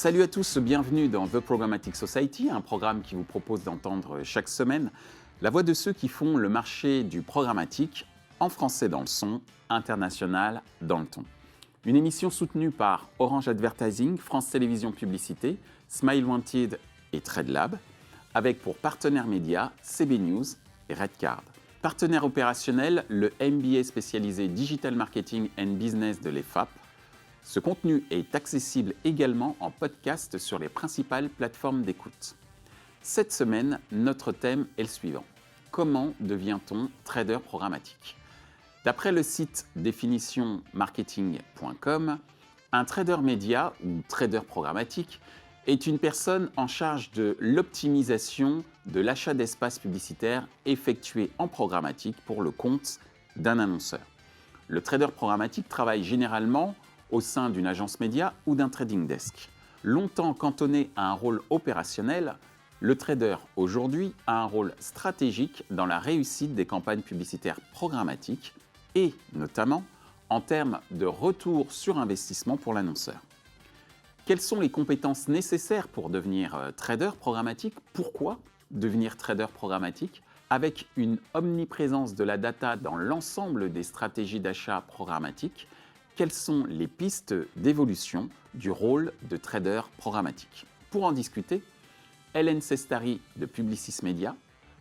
Salut à tous, bienvenue dans The Programmatic Society, un programme qui vous propose d'entendre chaque semaine la voix de ceux qui font le marché du programmatique, en français dans le son, international dans le ton. Une émission soutenue par Orange Advertising, France Télévisions Publicité, Smile Wanted et TradeLab, avec pour partenaires médias CB News et Redcard. Partenaire opérationnel, le MBA spécialisé Digital Marketing and Business de l'EFAP. Ce contenu est accessible également en podcast sur les principales plateformes d'écoute. Cette semaine, notre thème est le suivant. Comment devient-on trader programmatique ? D'après le site définitionmarketing.com, un trader média ou trader programmatique est une personne en charge de l'optimisation de l'achat d'espace publicitaire effectué en programmatique pour le compte d'un annonceur. Le trader programmatique travaille généralement au sein d'une agence média ou d'un trading desk. Longtemps cantonné à un rôle opérationnel, le trader aujourd'hui a un rôle stratégique dans la réussite des campagnes publicitaires programmatiques et notamment en termes de retour sur investissement pour l'annonceur. Quelles sont les compétences nécessaires pour devenir trader programmatique ? Pourquoi devenir trader programmatique ? Avec une omniprésence de la data dans l'ensemble des stratégies d'achat programmatique, quelles sont les pistes d'évolution du rôle de trader programmatique ? Pour en discuter, Hélène Sestari de Publicis Media,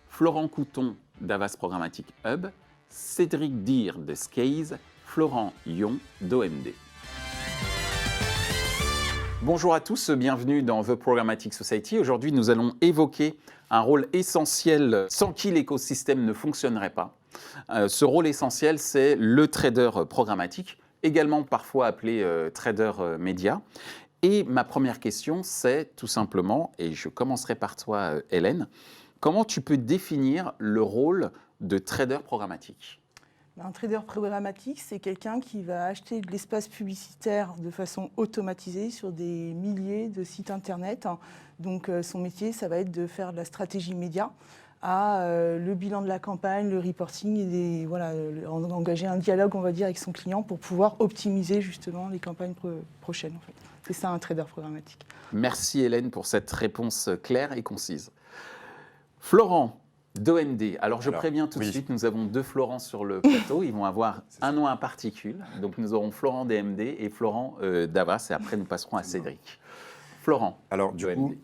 Florent Couton d'Avas Programmatic Hub, Cédric Dir de Scaze, Florent Yon d'OMD. Bonjour à tous, bienvenue dans The Programmatic Society. Aujourd'hui, nous allons évoquer un rôle essentiel sans qui l'écosystème ne fonctionnerait pas. Ce rôle essentiel, c'est le trader programmatique, également parfois appelé trader média. Et ma première question, c'est tout simplement, et je commencerai par toi Hélène, comment tu peux définir le rôle de trader programmatique ? Un trader programmatique, c'est quelqu'un qui va acheter de l'espace publicitaire de façon automatisée sur des milliers de sites internet. Donc son métier, ça va être de faire de la stratégie média, le bilan de la campagne, le reporting, et engager un dialogue, on va dire, avec son client pour pouvoir optimiser justement les campagnes prochaines. En fait. C'est ça un trader programmatique. Merci Hélène pour cette réponse claire et concise. Florent d'OMD. Alors je préviens tout de suite, nous avons deux Florent sur le plateau. Ils vont avoir un nom à particules. Donc nous aurons Florent d'OMD et Florent d'Avas. Et après nous passerons à Cédric. Florent. Alors du coup,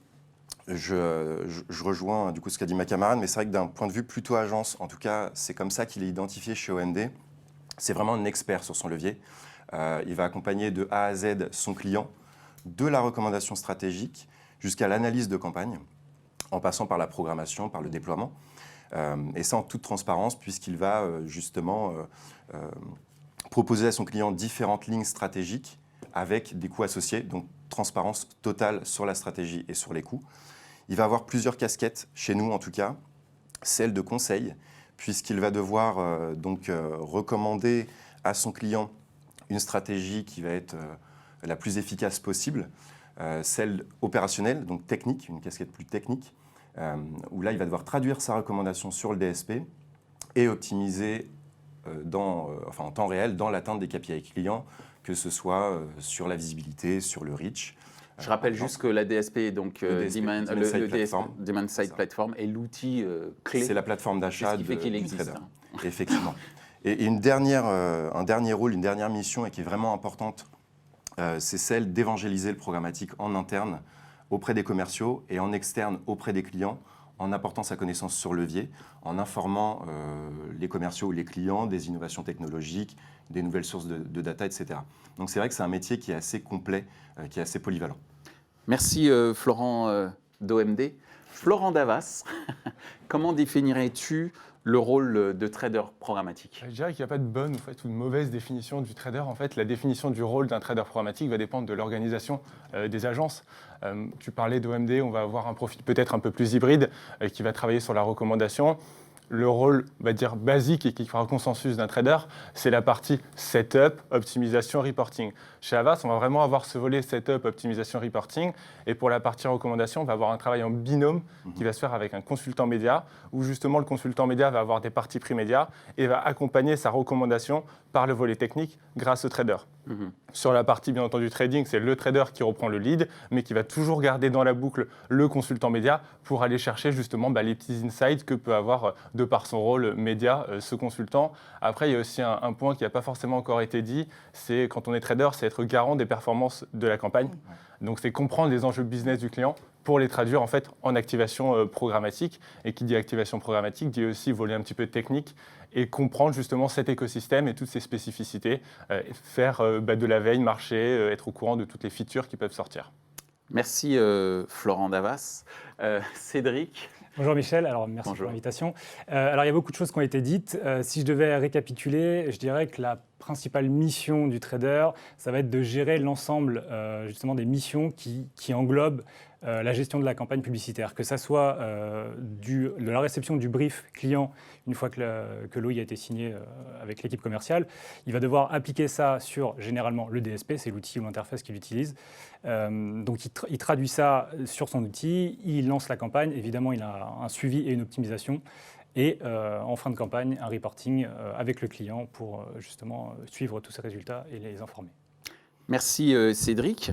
je rejoins du coup ce qu'a dit ma camarade, mais c'est vrai que d'un point de vue plutôt agence, en tout cas, c'est comme ça qu'il est identifié chez OMD. C'est vraiment un expert sur son levier. Il va accompagner de A à Z son client, de la recommandation stratégique jusqu'à l'analyse de campagne, en passant par la programmation, par le déploiement. Et ça en toute transparence, puisqu'il va justement proposer à son client différentes lignes stratégiques avec des coûts associés, donc transparence totale sur la stratégie et sur les coûts. Il va avoir plusieurs casquettes, chez nous en tout cas, celle de conseil, puisqu'il va devoir recommander à son client une stratégie qui va être la plus efficace possible, celle opérationnelle, donc technique, une casquette plus technique, où là il va devoir traduire sa recommandation sur le DSP et optimiser en temps réel dans l'atteinte des KPI clients, que ce soit sur la visibilité, sur le reach. Je rappelle juste que la DSP, donc Demand Side Platform, est l'outil clé. C'est la plateforme d'achat qui fait qu'il existe. Effectivement. Et un dernier rôle, une dernière mission, et qui est vraiment importante, c'est celle d'évangéliser le programmatique en interne auprès des commerciaux et en externe auprès des clients, en apportant sa connaissance sur levier, en informant les commerciaux ou les clients des innovations technologiques, des nouvelles sources de data, etc. Donc c'est vrai que c'est un métier qui est assez complet, qui est assez polyvalent. Merci Florent d'OMD. Florent d'Avas, comment définirais-tu le rôle de trader programmatique ? Je dirais qu'il n'y a pas de bonne ou de mauvaise définition du trader. En fait, la définition du rôle d'un trader programmatique va dépendre de l'organisation des agences. Tu parlais d'OMD, on va avoir un profil peut-être un peu plus hybride qui va travailler sur la recommandation. le rôle, on va dire, basique et qui fera consensus d'un trader, c'est la partie setup, optimisation, reporting. Chez Havas, on va vraiment avoir ce volet setup, optimisation, reporting. Et pour la partie recommandation, on va avoir un travail en binôme qui va se faire avec un consultant média, où justement le consultant média va avoir des parties pris médias et va accompagner sa recommandation par le volet technique grâce au trader. Sur la partie, bien entendu, trading, c'est le trader qui reprend le lead, mais qui va toujours garder dans la boucle le consultant média pour aller chercher justement les petits insights que peut avoir, de par son rôle média, ce consultant. Après, il y a aussi un point qui n'a pas forcément encore été dit, c'est quand on est trader, c'est être garant des performances de la campagne. Donc, c'est comprendre les enjeux business du client pour les traduire en fait en activation programmatique. Et qui dit activation programmatique dit aussi volet un petit peu technique et comprendre justement cet écosystème et toutes ses spécificités, faire de la veille, marché, être au courant de toutes les features qui peuvent sortir. Merci Florent Davas. Cédric. Bonjour Michel, alors merci Bonjour. pour l'invitation. Alors il y a beaucoup de choses qui ont été dites. Si je devais récapituler, je dirais que la principale mission du trader, ça va être de gérer l'ensemble justement des missions qui englobent la gestion de la campagne publicitaire, que ça soit de la réception du brief client une fois que l'OI a été signé avec l'équipe commerciale. Il va devoir appliquer ça sur généralement le DSP, c'est l'outil ou l'interface qu'il utilise. Donc il traduit ça sur son outil, il lance la campagne, évidemment il a un suivi et une optimisation. Et en fin de campagne, un reporting avec le client pour justement suivre tous ces résultats et les informer. Merci Cédric.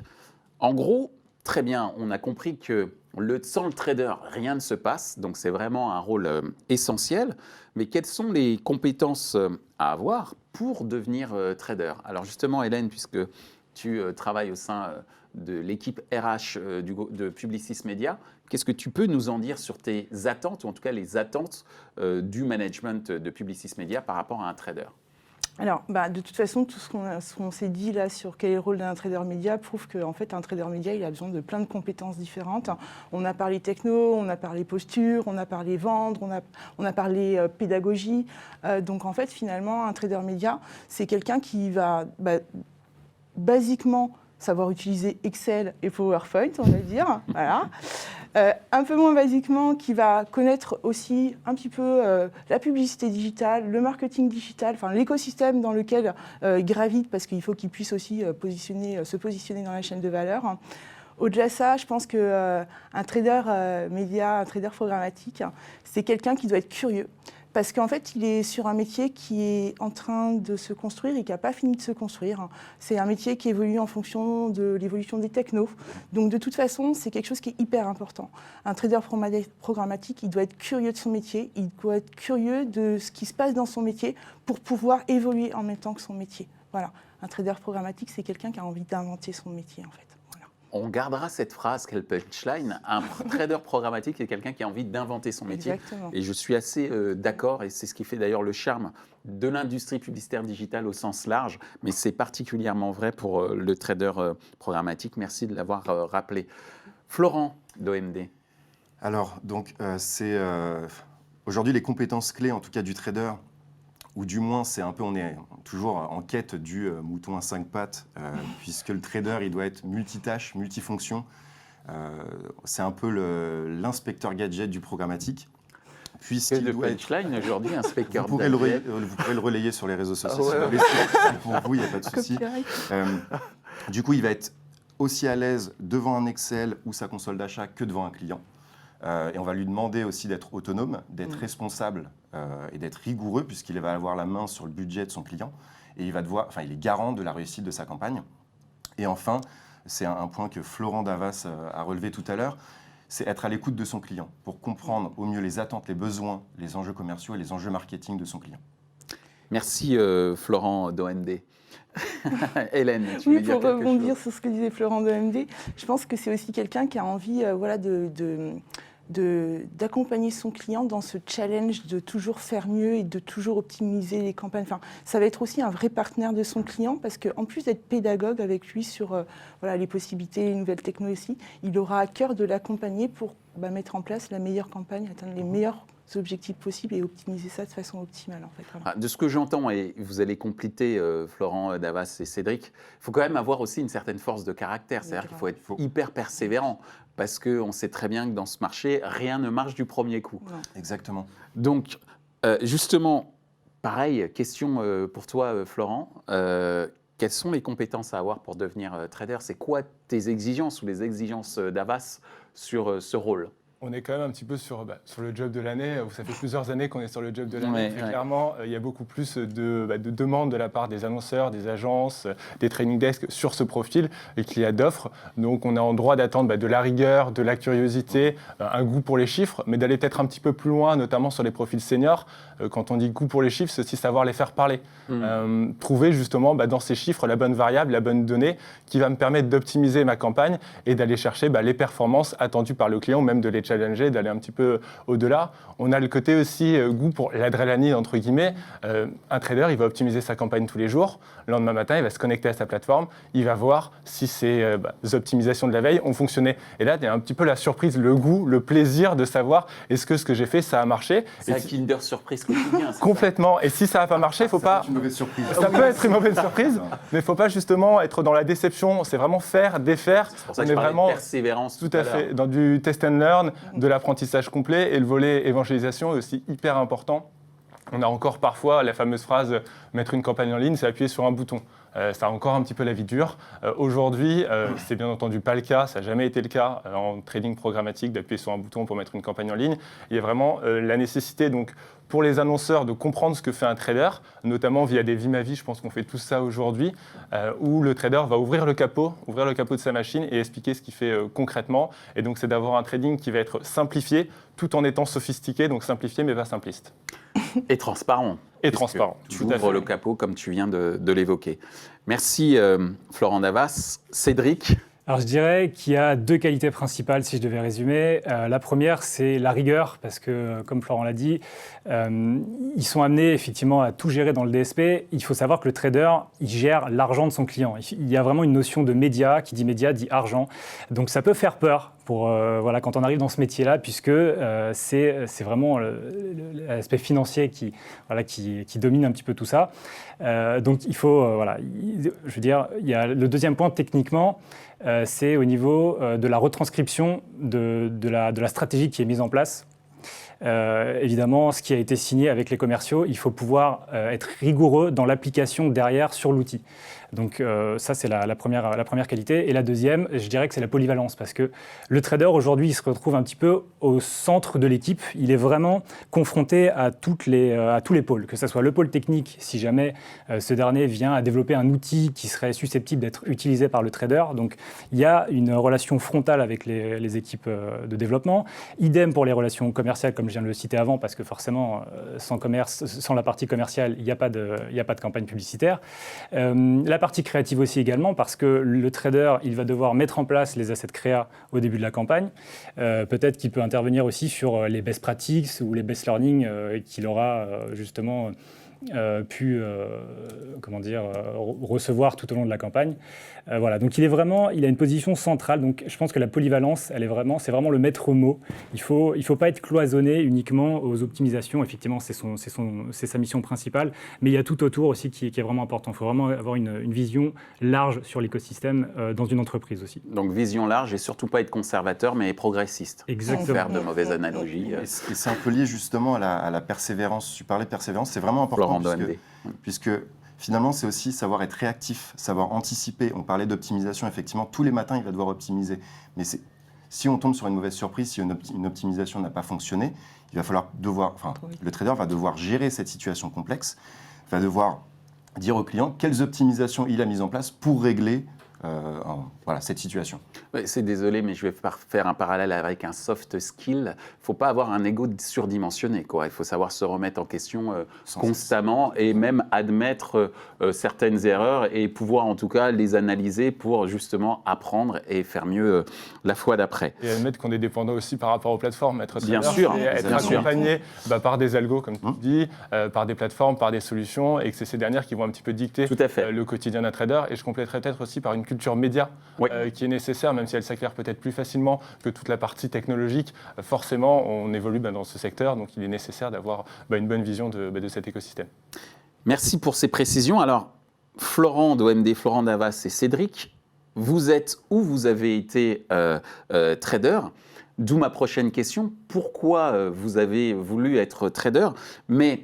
En gros, très bien, on a compris que sans le trader, rien ne se passe, donc c'est vraiment un rôle essentiel. Mais quelles sont les compétences à avoir pour devenir trader? Alors justement, Hélène, puisque tu travailles au sein de l'équipe RH de Publicis Media, qu'est-ce que tu peux nous en dire sur tes attentes, ou en tout cas les attentes du management de Publicis Media par rapport à un trader? Alors, de toute façon, tout ce qu'on s'est dit là sur quel est le rôle d'un trader média prouve qu'en fait, un trader média, il a besoin de plein de compétences différentes. On a parlé techno, on a parlé posture, on a parlé vendre, on a parlé pédagogie. Donc, en fait, finalement, un trader média, c'est quelqu'un qui va basiquement savoir utiliser Excel et PowerPoint, on va dire. Voilà. Un peu moins basiquement, qui va connaître aussi un petit peu la publicité digitale, le marketing digital, enfin l'écosystème dans lequel il gravite, parce qu'il faut qu'il puisse aussi se positionner dans la chaîne de valeur. Au-delà de ça, je pense qu'un trader média, un trader programmatique, c'est quelqu'un qui doit être curieux. Parce qu'en fait, il est sur un métier qui est en train de se construire et qui n'a pas fini de se construire. C'est un métier qui évolue en fonction de l'évolution des technos. Donc de toute façon, c'est quelque chose qui est hyper important. Un trader programmatique, il doit être curieux de son métier, il doit être curieux de ce qui se passe dans son métier pour pouvoir évoluer en même temps que son métier. Voilà. Un trader programmatique, c'est quelqu'un qui a envie d'inventer son métier, en fait. On gardera cette phrase, quelle punchline. Un trader programmatique est quelqu'un qui a envie d'inventer son métier. Exactement. Et je suis assez d'accord, et c'est ce qui fait d'ailleurs le charme de l'industrie publicitaire digitale au sens large, mais c'est particulièrement vrai pour le trader programmatique. Merci de l'avoir rappelé. Florent d'OMD. Alors, donc, c'est aujourd'hui les compétences clés, en tout cas du trader, ou du moins, on est toujours en quête du mouton à 5 pattes, puisque le trader, il doit être multitâche, multifonction. C'est un peu l'inspecteur gadget du programmatique. Quel de punchline aujourd'hui, inspecteur gadget. Vous pourrez le relayer sur les réseaux sociaux. Ah ouais. Pour vous, il n'y a pas de souci. Du coup, il va être aussi à l'aise devant un Excel ou sa console d'achat que devant un client. Et on va lui demander aussi d'être autonome, d'être responsable et d'être rigoureux, puisqu'il va avoir la main sur le budget de son client. Et il est garant de la réussite de sa campagne. Et enfin, c'est un point que Florent Davas a relevé tout à l'heure, c'est être à l'écoute de son client pour comprendre au mieux les attentes, les besoins, les enjeux commerciaux et les enjeux marketing de son client. Merci Florent d'OMD. Hélène, tu veux dire quelque chose? Pour rebondir sur ce que disait Florent d'OMD, je pense que c'est aussi quelqu'un qui a envie d'accompagner son client dans ce challenge de toujours faire mieux et de toujours optimiser les campagnes. Enfin, ça va être aussi un vrai partenaire de son client parce qu'en plus d'être pédagogue avec lui sur les possibilités, les nouvelles technologies aussi, il aura à cœur de l'accompagner pour mettre en place la meilleure campagne, atteindre les meilleurs objectifs possibles et optimiser ça de façon optimale. En fait, voilà. De ce que j'entends, et vous allez compléter Florent Davas et Cédric, il faut quand même avoir aussi une certaine force de caractère. C'est-à-dire qu'il faut être hyper persévérant parce qu'on sait très bien que dans ce marché, rien ne marche du premier coup. Non. Exactement. Donc, Justement, pareil, question pour toi, Florent. Quelles sont les compétences à avoir pour devenir trader? C'est quoi tes exigences ou les exigences d'Avas sur ce rôle? On est quand même un petit peu sur le job de l'année. Ça fait plusieurs années qu'on est sur le job de l'année. Ouais. Clairement, il y a beaucoup plus de demandes de la part des annonceurs, des agences, des training desks sur ce profil et qu'il y a d'offres. Donc, on est en droit d'attendre de la rigueur, de la curiosité, un goût pour les chiffres, mais d'aller peut-être un petit peu plus loin, notamment sur les profils seniors. Quand on dit goût pour les chiffres, c'est aussi savoir les faire parler. Trouver justement dans ces chiffres la bonne variable, la bonne donnée qui va me permettre d'optimiser ma campagne et d'aller chercher les performances attendues par le client, même de les challenger, d'aller un petit peu au-delà. On a le côté aussi goût pour l'adrénaline, entre guillemets. Un trader, il va optimiser sa campagne tous les jours. Le lendemain matin, il va se connecter à sa plateforme. Il va voir si ces optimisations de la veille ont fonctionné. Et là, il y a un petit peu la surprise, le goût, le plaisir de savoir est-ce que ce que j'ai fait, ça a marché. C'est un Kinder Surprise quotidien. Complètement. Et si ça n'a pas marché, il ne faut pas... Une mauvaise surprise. Ça peut être une mauvaise surprise, mais il ne faut pas justement être dans la déception. C'est vraiment faire, défaire. C'est pour ça que je parlais de persévérance. Tout à fait. Dans du test and learn, de l'apprentissage complet, et le volet évangélisation est aussi hyper important. On a encore parfois la fameuse phrase « mettre une campagne en ligne, c'est appuyer sur un bouton ». Ça a encore un petit peu la vie dure. Aujourd'hui, c'est bien entendu pas le cas, ça n'a jamais été le cas en trading programmatique d'appuyer sur un bouton pour mettre une campagne en ligne. Il y a vraiment la nécessité donc, pour les annonceurs de comprendre ce que fait un trader, notamment via des Vimavi, je pense qu'on fait tout ça aujourd'hui, où le trader va ouvrir le capot de sa machine et expliquer ce qu'il fait concrètement. Et donc c'est d'avoir un trading qui va être simplifié tout en étant sophistiqué, donc simplifié mais pas simpliste. Et transparent. Et transparent. Tu ouvres le capot comme tu viens de l'évoquer. Merci Florent Navas. Cédric? Alors je dirais qu'il y a deux qualités principales si je devais résumer. La première, c'est la rigueur, parce que comme Florent l'a dit, ils sont amenés effectivement à tout gérer dans le DSP. Il faut savoir que le trader, il gère l'argent de son client. Il y a vraiment une notion de média, qui dit média dit argent. Donc ça peut faire peur pour, quand on arrive dans ce métier-là, puisque c'est vraiment l'aspect financier qui domine un petit peu tout ça. Donc il faut, je veux dire, il y a le deuxième point techniquement, c'est au niveau de la retranscription de la stratégie qui est mise en place. Évidemment, ce qui a été signé avec les commerciaux, il faut pouvoir être rigoureux dans l'application derrière sur l'outil. Donc ça, c'est la première qualité. Et la deuxième, je dirais que c'est la polyvalence, parce que le trader, aujourd'hui, il se retrouve un petit peu au centre de l'équipe. Il est vraiment confronté à tous les pôles, que ce soit le pôle technique, si jamais ce dernier vient à développer un outil qui serait susceptible d'être utilisé par le trader. Donc il y a une relation frontale avec les équipes de développement. Idem pour les relations commerciales, comme je viens de le citer avant, parce que forcément, sans la partie commerciale, il n'y a pas de campagne publicitaire. La partie créative aussi également, parce que le trader, il va devoir mettre en place les assets créa au début de la campagne. Peut-être qu'il peut intervenir aussi sur les best practices ou les best learning qu'il aura justement pu recevoir tout au long de la campagne. Donc il a une position centrale. Donc je pense que la polyvalence, c'est vraiment le maître mot. Il faut pas être cloisonné uniquement aux optimisations. Effectivement, c'est sa mission principale, mais il y a tout autour aussi qui est vraiment important. Il faut vraiment avoir une vision large sur l'écosystème dans une entreprise aussi. Donc vision large et surtout pas être conservateur, mais progressiste. Exactement. Sans faire de mauvaises analogies. Et c'est un peu lié justement à la persévérance. Tu parlais de persévérance, c'est vraiment important puisque finalement, c'est aussi savoir être réactif, savoir anticiper. On parlait d'optimisation, effectivement, tous les matins, il va devoir optimiser. Mais si on tombe sur une mauvaise surprise, si une optimisation n'a pas fonctionné, le trader va devoir gérer cette situation complexe, va devoir dire au client quelles optimisations il a mises en place pour régler cette situation. C'est désolé, mais je vais faire un parallèle avec un soft skill. Il ne faut pas avoir un ego surdimensionné, quoi. Il faut savoir se remettre en question constamment et même admettre certaines erreurs et pouvoir en tout cas les analyser pour justement apprendre et faire mieux la fois d'après. Et admettre qu'on est dépendant aussi par rapport aux plateformes. Être accompagné par des algos, comme tu dis, par des plateformes, par des solutions, et que c'est ces dernières qui vont un petit peu dicter le quotidien d'un trader. Et je compléterai peut-être aussi par une culture média qui est nécessaire, même si elle s'acquiert peut-être plus facilement que toute la partie technologique. Forcément, on évolue dans ce secteur, donc il est nécessaire d'avoir une bonne vision de cet écosystème. Merci pour ces précisions. Alors, Florent d'OMD, Florent Navas et Cédric, vous êtes ou vous avez été trader. D'où ma prochaine question, pourquoi vous avez voulu être trader? Mais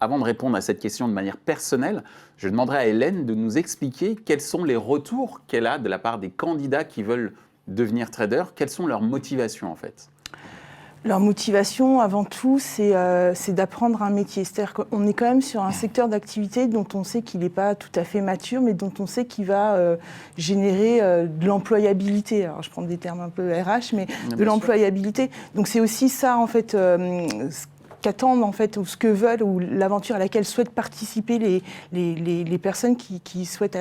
avant de répondre à cette question de manière personnelle, je demanderai à Hélène de nous expliquer quels sont les retours qu'elle a de la part des candidats qui veulent devenir trader, quelles sont leurs motivations en fait. Leur motivation, avant tout, c'est d'apprendre un métier. C'est-à-dire qu'on est quand même sur un secteur d'activité dont on sait qu'il n'est pas tout à fait mature, mais dont on sait qu'il va générer de l'employabilité. Alors, je prends des termes un peu RH, mais de l'employabilité. Donc, c'est aussi ça, en fait, qu'attendent, en fait, ou ce que veulent, ou l'aventure à laquelle souhaitent participer les personnes qui souhaitent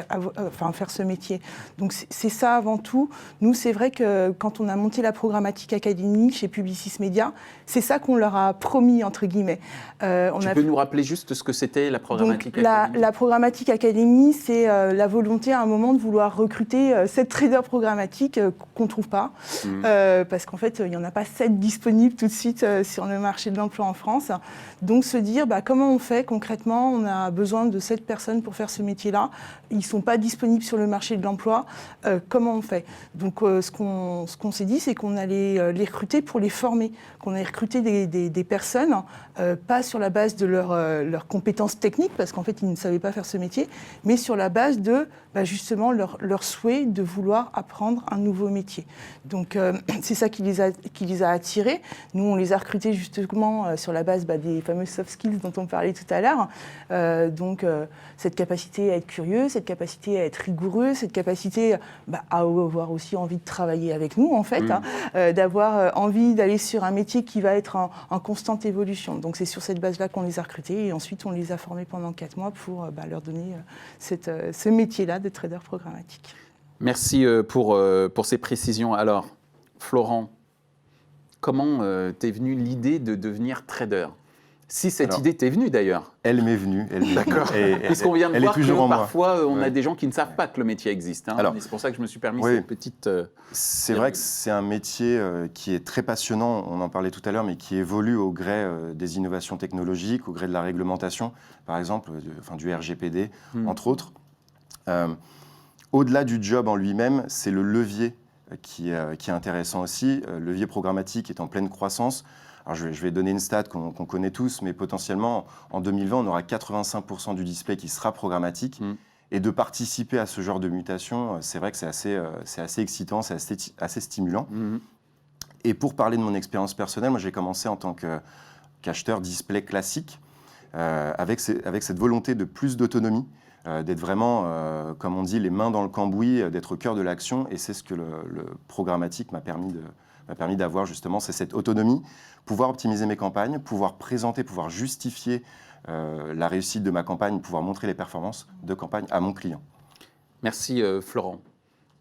faire ce métier. Donc, c'est ça avant tout. Nous, c'est vrai que quand on a monté la Programmatic Academy chez Publicis Media, c'est ça qu'on leur a promis, entre guillemets. Tu peux nous rappeler juste ce que c'était la Programmatic Academy? La Programmatic Academy, c'est la volonté à un moment de vouloir recruter 7 traders programmatiques qu'on ne trouve pas. Parce qu'en fait, il n'y en a pas 7 disponibles tout de suite sur le marché de l'emploi en France. Donc se dire comment on fait concrètement, on a besoin de 7 personnes pour faire ce métier-là, ils ne sont pas disponibles sur le marché de l'emploi, comment on fait? Donc ce qu'on s'est dit, c'est qu'on allait les recruter pour les former, qu'on allait recruter des personnes, pas sur la base de leurs compétences techniques, parce qu'en fait ils ne savaient pas faire ce métier, mais sur la base de justement leur souhait de vouloir apprendre un nouveau métier. Donc c'est ça qui les a attirés. Nous, on les a recrutés justement sur la base des fameux soft skills dont on parlait tout à l'heure. Donc cette capacité à être curieux, cette capacité à être rigoureux, cette capacité à avoir aussi envie de travailler avec nous en fait, d'avoir envie d'aller sur un métier qui va être en constante évolution. Donc c'est sur cette base-là qu'on les a recrutés et ensuite on les a formés pendant 4 mois pour leur donner ce métier-là de trader programmatique. Merci pour ces précisions. Alors, Florent, comment t'es venue l'idée de devenir trader? Si cette idée t'est venue d'ailleurs. Elle m'est venue. D'accord. Puisqu'on vient de voir que parfois on a des gens qui ne savent pas que le métier existe. Alors, c'est pour ça que je me suis permis cette petite... C'est vrai que c'est un métier qui est très passionnant, on en parlait tout à l'heure, mais qui évolue au gré des innovations technologiques, au gré de la réglementation, par exemple, du RGPD, entre autres. Au-delà du job en lui-même, c'est le levier qui est intéressant aussi. Le levier programmatique est en pleine croissance. Alors je vais donner une stat qu'on connaît tous, mais potentiellement, en 2020, on aura 85% du display qui sera programmatique. Et de participer à ce genre de mutation, c'est vrai que c'est assez excitant, c'est assez stimulant. Et pour parler de mon expérience personnelle, moi j'ai commencé en tant qu'acheteur display classique, avec cette volonté de plus d'autonomie, d'être vraiment, comme on dit, les mains dans le cambouis, d'être au cœur de l'action. Et c'est ce que le programmatique m'a permis d'avoir justement, c'est cette autonomie, pouvoir optimiser mes campagnes, pouvoir présenter, pouvoir justifier la réussite de ma campagne, pouvoir montrer les performances de campagne à mon client. Merci Florent.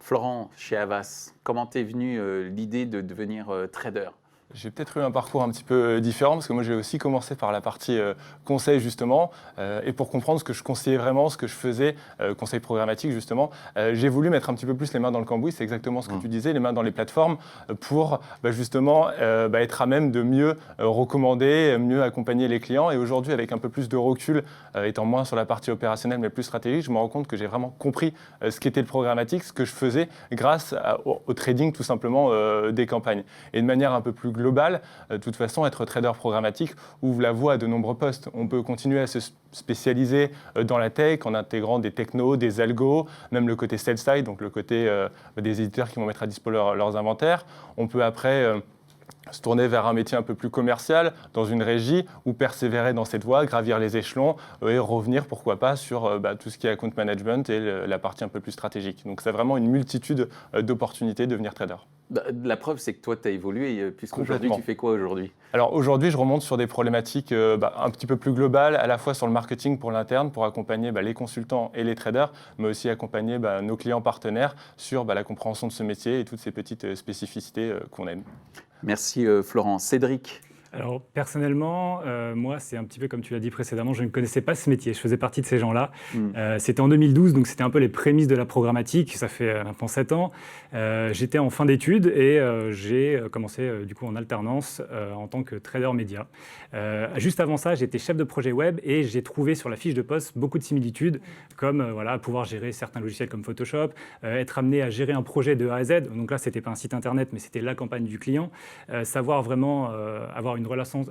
Florent, chez Havas, comment t'es venue l'idée de devenir trader? J'ai peut-être eu un parcours un petit peu différent parce que moi j'ai aussi commencé par la partie conseil justement et pour comprendre ce que je conseillais vraiment, ce que je faisais, conseil programmatique justement, j'ai voulu mettre un petit peu plus les mains dans le cambouis, c'est exactement ce que tu disais, les mains dans les plateformes pour justement être à même de mieux recommander, mieux accompagner les clients et aujourd'hui avec un peu plus de recul, étant moins sur la partie opérationnelle mais plus stratégique, je me rends compte que j'ai vraiment compris ce qu'était le programmatique, ce que je faisais grâce au trading tout simplement des campagnes et de manière un peu plus global, de toute façon, être trader programmatique ouvre la voie à de nombreux postes. On peut continuer à se spécialiser dans la tech en intégrant des technos, des algos, même le côté sell-side, donc le côté des éditeurs qui vont mettre à dispo leurs inventaires. On peut après se tourner vers un métier un peu plus commercial, dans une régie, ou persévérer dans cette voie, gravir les échelons et revenir, pourquoi pas, sur tout ce qui est account management et la partie un peu plus stratégique. Donc c'est vraiment une multitude d'opportunités de devenir trader. La preuve, c'est que toi, tu as évolué, puisqu'aujourd'hui, tu fais quoi aujourd'hui? Alors aujourd'hui, je remonte sur des problématiques un petit peu plus globales, à la fois sur le marketing pour l'interne, pour accompagner les consultants et les traders, mais aussi accompagner nos clients partenaires sur la compréhension de ce métier et toutes ces petites spécificités qu'on aime. Merci Florent. Cédric, Alors personnellement, moi c'est un petit peu comme tu l'as dit précédemment, je ne connaissais pas ce métier, je faisais partie de ces gens-là. C'était en 2012, donc c'était un peu les prémices de la programmatique, ça fait maintenant 7 ans. J'étais en fin d'études et j'ai commencé du coup en alternance en tant que trader média. Juste avant ça, j'étais chef de projet web et j'ai trouvé sur la fiche de poste beaucoup de similitudes, comme voilà, pouvoir gérer certains logiciels comme Photoshop, être amené à gérer un projet de A à Z, donc là c'était pas un site internet mais c'était la campagne du client, savoir vraiment avoir une relation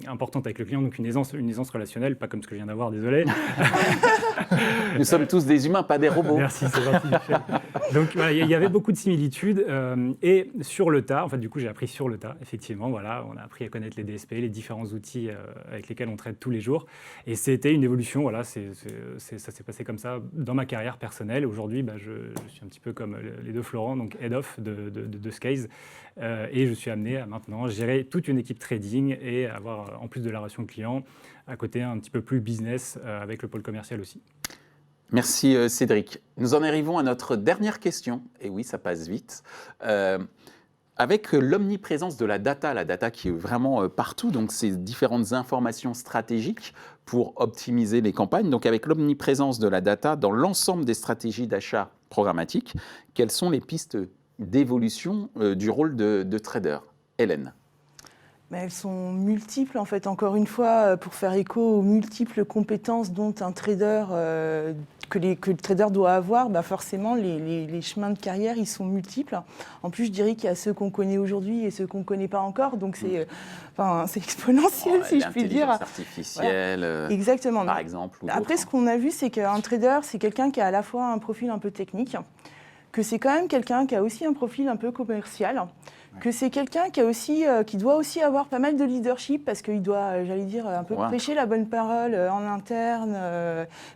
importante avec le client, donc une aisance relationnelle, pas comme ce que je viens d'avoir, désolé. Nous sommes tous des humains, pas des robots. Merci, c'est gentil. Donc voilà, il y avait beaucoup de similitudes et sur le tas, en fait du coup j'ai appris sur le tas, effectivement, voilà, on a appris à connaître les DSP, les différents outils avec lesquels on traite tous les jours et c'était une évolution, voilà, ça s'est passé comme ça dans ma carrière personnelle. Aujourd'hui, je suis un petit peu comme les deux Florent, donc head of de Skyze. Et je suis amené à maintenant gérer toute une équipe trading et avoir, en plus de la relation client, à côté un petit peu plus business avec le pôle commercial aussi. Merci Cédric. Nous en arrivons à notre dernière question. Et oui, ça passe vite. Avec l'omniprésence de la data qui est vraiment partout, donc ces différentes informations stratégiques pour optimiser les campagnes, donc avec l'omniprésence de la data dans l'ensemble des stratégies d'achat programmatique, quelles sont les pistes d'évolution du rôle de trader? Hélène. Mais elles sont multiples, en fait, encore une fois, pour faire écho aux multiples compétences dont un trader, que le trader doit avoir, forcément, les chemins de carrière, ils sont multiples. En plus, je dirais qu'il y a ceux qu'on connaît aujourd'hui et ceux qu'on ne connaît pas encore, donc c'est exponentiel, si je puis dire. L'intelligence artificielle, voilà. Exactement. Par exemple. Après, ce qu'on a vu, c'est qu'un trader, c'est quelqu'un qui a à la fois un profil un peu technique, que c'est quand même quelqu'un qui a aussi un profil un peu commercial, que c'est quelqu'un qui doit aussi avoir pas mal de leadership parce qu'il doit, j'allais dire, un peu prêcher la bonne parole en interne,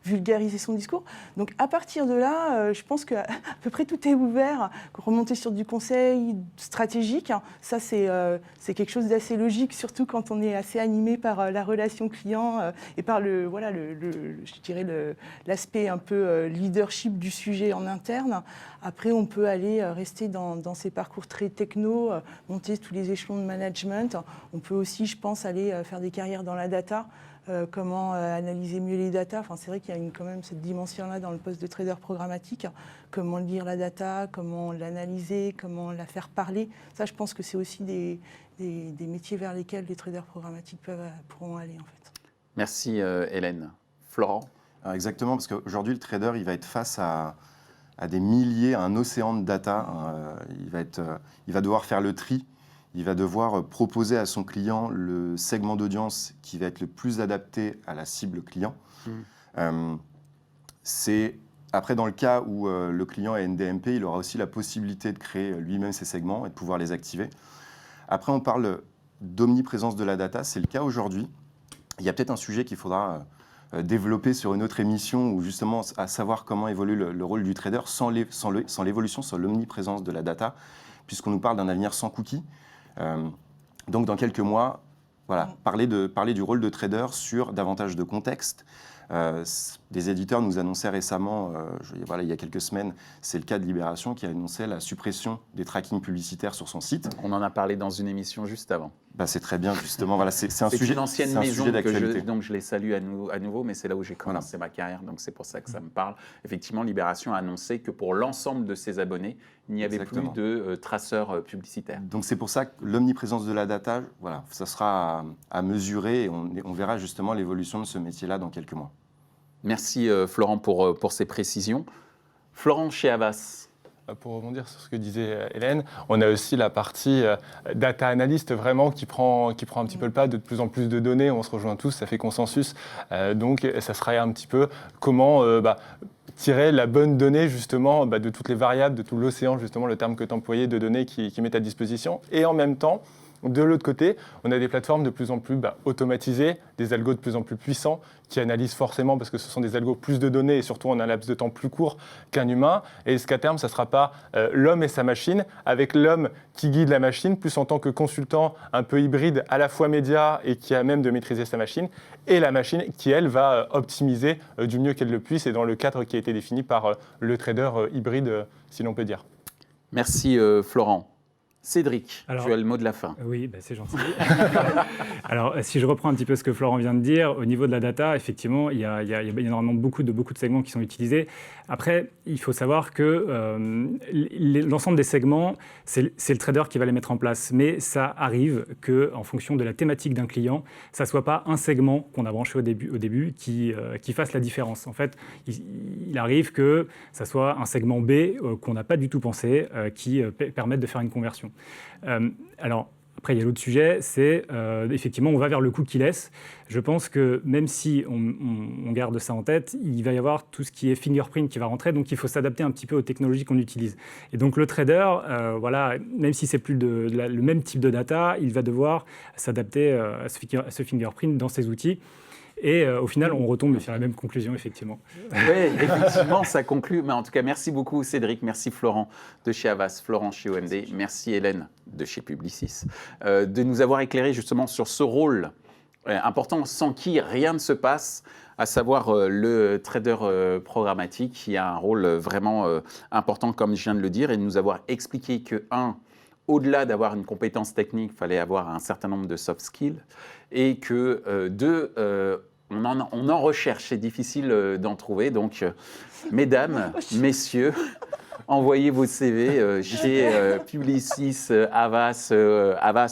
vulgariser son discours. Donc à partir de là, je pense qu'à peu près tout est ouvert. Remonter sur du conseil stratégique, ça c'est quelque chose d'assez logique, surtout quand on est assez animé par la relation client et par l'aspect un peu leadership du sujet en interne. Après, on peut aller rester dans ces parcours très techno, monter tous les échelons de management. On peut aussi, je pense, aller faire des carrières dans la data, comment analyser mieux les data. Enfin, c'est vrai qu'il y a quand même cette dimension-là dans le poste de trader programmatique. Comment lire la data, comment l'analyser, comment la faire parler. Ça, je pense que c'est aussi des métiers vers lesquels les traders programmatiques pourront aller, en fait. Merci Hélène. Florent? Alors exactement, parce qu'aujourd'hui, le trader, il va être face à des milliers, à un océan de data. Il va devoir faire le tri. Il va devoir proposer à son client le segment d'audience qui va être le plus adapté à la cible client. Après, dans le cas où le client est NDMP, il aura aussi la possibilité de créer lui-même ses segments et de pouvoir les activer. Après, on parle d'omniprésence de la data. C'est le cas aujourd'hui. Il y a peut-être un sujet qu'il faudra développer sur une autre émission où justement à savoir comment évolue le rôle du trader sans l'évolution, sans l'omniprésence de la data, puisqu'on nous parle d'un avenir sans cookies. Donc dans quelques mois, voilà, parler du rôle de trader sur davantage de contexte. Des éditeurs nous annonçaient récemment, il y a quelques semaines, c'est le cas de Libération qui a annoncé la suppression des trackings publicitaires sur son site. On en a parlé dans une émission juste avant. C'est très bien, justement. Voilà, c'est un sujet, une ancienne c'est un maison sujet d'actualité. donc je les salue à nouveau, mais c'est là où j'ai commencé ma carrière, donc c'est pour ça que ça me parle. Effectivement, Libération a annoncé que pour l'ensemble de ses abonnés, il n'y avait plus de traceurs publicitaires. Donc c'est pour ça que l'omniprésence de la data, voilà, ça sera à mesurer et on verra justement l'évolution de ce métier-là dans quelques mois. Merci Florent pour ces précisions. Florent, chez Havas. Pour rebondir sur ce que disait Hélène, on a aussi la partie data analyst vraiment qui prend un petit peu le pas, de plus en plus de données, on se rejoint tous, ça fait consensus. Donc ça sera un petit peu comment tirer la bonne donnée justement de toutes les variables, de tout l'océan, justement le terme que tu employais, de données qui mettent à disposition. Et en même temps, de l'autre côté, on a des plateformes de plus en plus automatisées, des algos de plus en plus puissants qui analysent forcément, parce que ce sont des algos plus de données et surtout en un laps de temps plus court qu'un humain. Et est-ce qu'à terme, ça ne sera pas l'homme et sa machine, avec l'homme qui guide la machine, plus en tant que consultant un peu hybride, à la fois média et qui a même de maîtriser sa machine, et la machine qui, elle, va optimiser du mieux qu'elle le puisse et dans le cadre qui a été défini par le trader hybride, si l'on peut dire. Merci Florent. Cédric, Alors, tu as le mot de la fin. Oui, c'est gentil. Alors, si je reprends un petit peu ce que Florent vient de dire, au niveau de la data, effectivement, il y a énormément beaucoup de segments qui sont utilisés. Après, il faut savoir que l'ensemble des segments, c'est le trader qui va les mettre en place. Mais ça arrive qu'en fonction de la thématique d'un client, ça ne soit pas un segment qu'on a branché au début qui fasse la différence. En fait, il arrive que ça soit un segment B qu'on n'a pas du tout pensé, qui permette de faire une conversion. Alors, après, il y a l'autre sujet, c'est effectivement, on va vers le cookie-less. Je pense que même si on garde ça en tête, il va y avoir tout ce qui est fingerprint qui va rentrer, donc il faut s'adapter un petit peu aux technologies qu'on utilise. Et donc le trader, même si c'est plus le même type de data, il va devoir s'adapter à ce fingerprint dans ses outils. Et au final, on retombe sur la même conclusion, effectivement. Oui, effectivement, ça conclut. Mais en tout cas, merci beaucoup Cédric, merci Florent de chez Havas, Florent chez OMD, merci Hélène de chez Publicis, de nous avoir éclairé justement sur ce rôle important sans qui rien ne se passe, à savoir le trader programmatique qui a un rôle vraiment important, comme je viens de le dire, et de nous avoir expliqué que, au-delà d'avoir une compétence technique, il fallait avoir un certain nombre de soft skills, et que, on en recherche, c'est difficile d'en trouver. Donc, mesdames, messieurs, envoyez vos CV chez Publicis, Havas,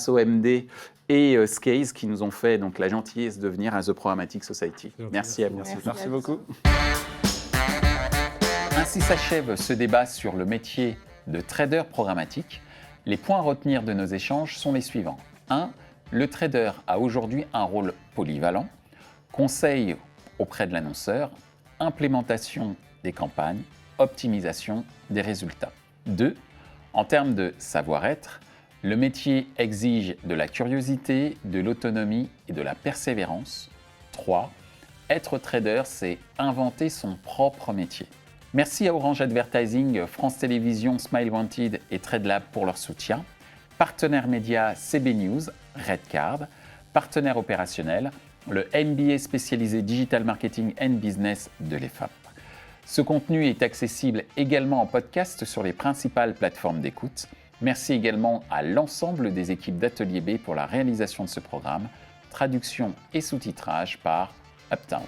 OMD et Scaze qui nous ont fait donc, la gentillesse de venir à The Programmatic Society. Merci à vous. Merci beaucoup. Ainsi s'achève ce débat sur le métier de trader programmatique. Les points à retenir de nos échanges sont les suivants. 1. Le trader a aujourd'hui un rôle polyvalent. Conseil auprès de l'annonceur, implémentation des campagnes, optimisation des résultats. 2. En termes de savoir-être, le métier exige de la curiosité, de l'autonomie et de la persévérance. 3. Être trader, c'est inventer son propre métier. Merci à Orange Advertising, France Télévisions, Smile Wanted et TradeLab pour leur soutien. Partenaire média CB News, Redcard. Partenaire opérationnel, le MBA spécialisé Digital Marketing and Business de l'EFAP. Ce contenu est accessible également en podcast sur les principales plateformes d'écoute. Merci également à l'ensemble des équipes d'Atelier B pour la réalisation de ce programme. Traduction et sous-titrage par Uptown.